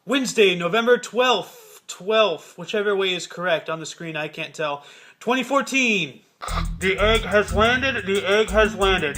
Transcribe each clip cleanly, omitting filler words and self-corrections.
Wednesday, November 12th, whichever way is correct. On the screen, I can't tell. 2014. The egg has landed.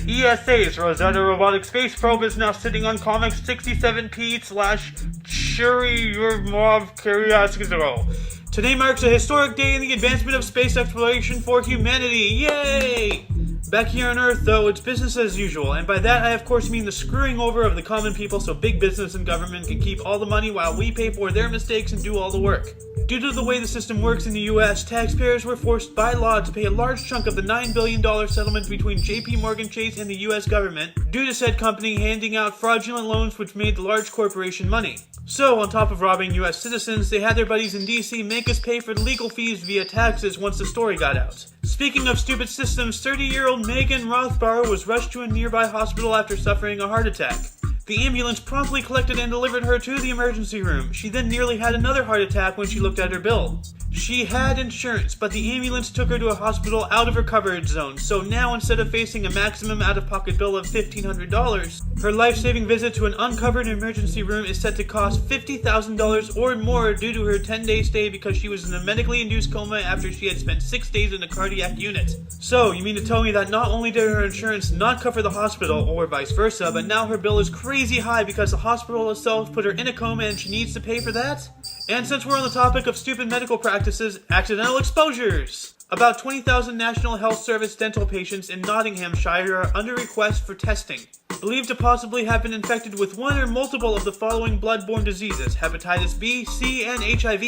ESA's Rosetta robotic space probe is now sitting on Comic 67P/Churyumov. Today marks a historic day in the advancement of space exploration for humanity. Yay! Back here on Earth, though, it's business as usual, and by that I of course mean the screwing over of the common people so big business and government can keep all the money while we pay for their mistakes and do all the work. Due to the way the system works in the US, taxpayers were forced by law to pay a large chunk of the $9 billion settlement between JP Morgan Chase and the US government due to said company handing out fraudulent loans which made the large corporation money. So, on top of robbing US citizens, they had their buddies in DC make us pay for the legal fees via taxes once the story got out. Speaking of stupid systems, 30-year-old Megan Rothbauer was rushed to a nearby hospital after suffering a heart attack. The ambulance promptly collected and delivered her to the emergency room. She then nearly had another heart attack when she looked at her bill. She had insurance, but the ambulance took her to a hospital out of her coverage zone, so now instead of facing a maximum out-of-pocket bill of $1,500, her life-saving visit to an uncovered emergency room is set to cost $50,000 or more due to her 10-day stay because she was in a medically induced coma after she had spent 6 days in a cardiac unit. So, you mean to tell me that not only did her insurance not cover the hospital, or vice versa, but now her bill is crazy high because the hospital itself put her in a coma and she needs to pay for that? And since we're on the topic of stupid medical practices, accidental exposures! About 20,000 National Health Service dental patients in Nottinghamshire are under request for testing, believed to possibly have been infected with one or multiple of the following bloodborne diseases: hepatitis B, C, and HIV.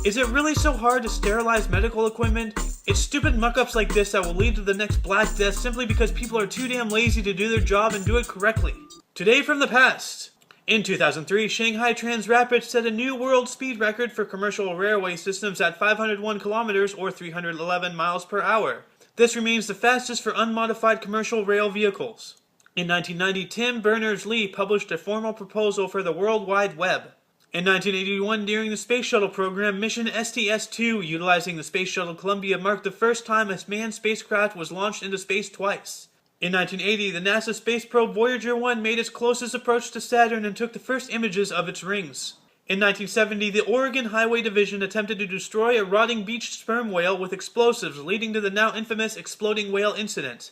Is it really so hard to sterilize medical equipment? It's stupid muck-ups like this that will lead to the next Black Death simply because people are too damn lazy to do their job and do it correctly. Today from the past. In 2003, Shanghai Transrapid set a new world speed record for commercial railway systems at 501 kilometers or 311 miles per hour. This remains the fastest for unmodified commercial rail vehicles. In 1990, Tim Berners-Lee published a formal proposal for the World Wide Web. In 1981, during the Space Shuttle program, mission STS-2, utilizing the Space Shuttle Columbia, marked the first time a manned spacecraft was launched into space twice. In 1980, the NASA space probe Voyager 1 made its closest approach to Saturn and took the first images of its rings. In 1970, the Oregon Highway Division attempted to destroy a rotting beached sperm whale with explosives, leading to the now infamous exploding whale incident.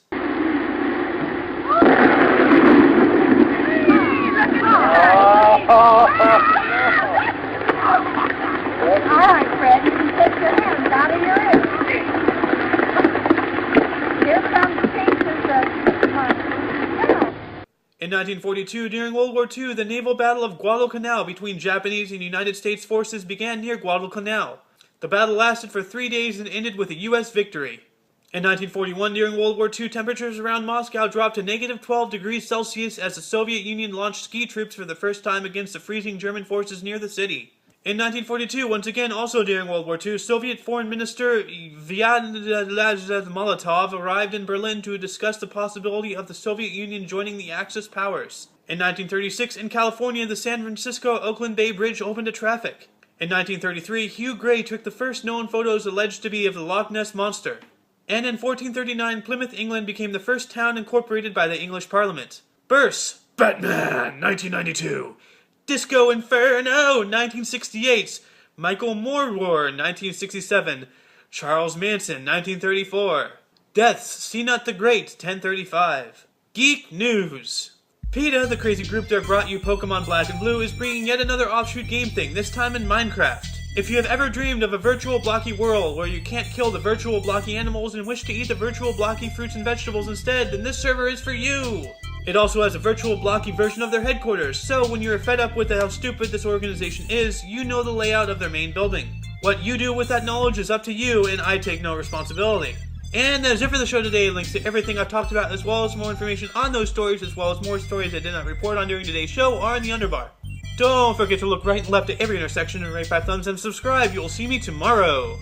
Alright, Fred, you can take your hands out of your ears. Here comes the pieces of In 1942, during World War II, the naval battle of Guadalcanal between Japanese and United States forces began near Guadalcanal. The battle lasted for 3 days and ended with a U.S. victory. In 1941, during World War II, temperatures around Moscow dropped to negative 12 degrees Celsius as the Soviet Union launched ski troops for the first time against the freezing German forces near the city. In 1942, once again, also during World War II, Soviet Foreign Minister Vyacheslav Molotov arrived in Berlin to discuss the possibility of the Soviet Union joining the Axis powers. In 1936, in California, the San Francisco-Oakland Bay Bridge opened to traffic. In 1933, Hugh Gray took the first known photos alleged to be of the Loch Ness Monster. And in 1439, Plymouth, England became the first town incorporated by the English Parliament. Burse, Batman, 1992. Disco Inferno, 1968. Michael Moore War, 1967. Charles Manson, 1934. Deaths, Cnut the Great, 1035. Geek News. P.E.T.A, the crazy group that brought you Pokemon Black and Blue, is bringing yet another offshoot game thing, this time in Minecraft. If you have ever dreamed of a virtual blocky world where you can't kill the virtual blocky animals and wish to eat the virtual blocky fruits and vegetables instead, then this server is for you! It also has a virtual blocky version of their headquarters, so when you're fed up with how stupid this organization is, you know the layout of their main building. What you do with that knowledge is up to you, and I take no responsibility. And that is it for the show today. Links to everything I've talked about, as well as more information on those stories, as well as more stories I did not report on during today's show, are in the underbar. Don't forget to look right and left at every intersection and rate 5 thumbs and subscribe. You will see me tomorrow.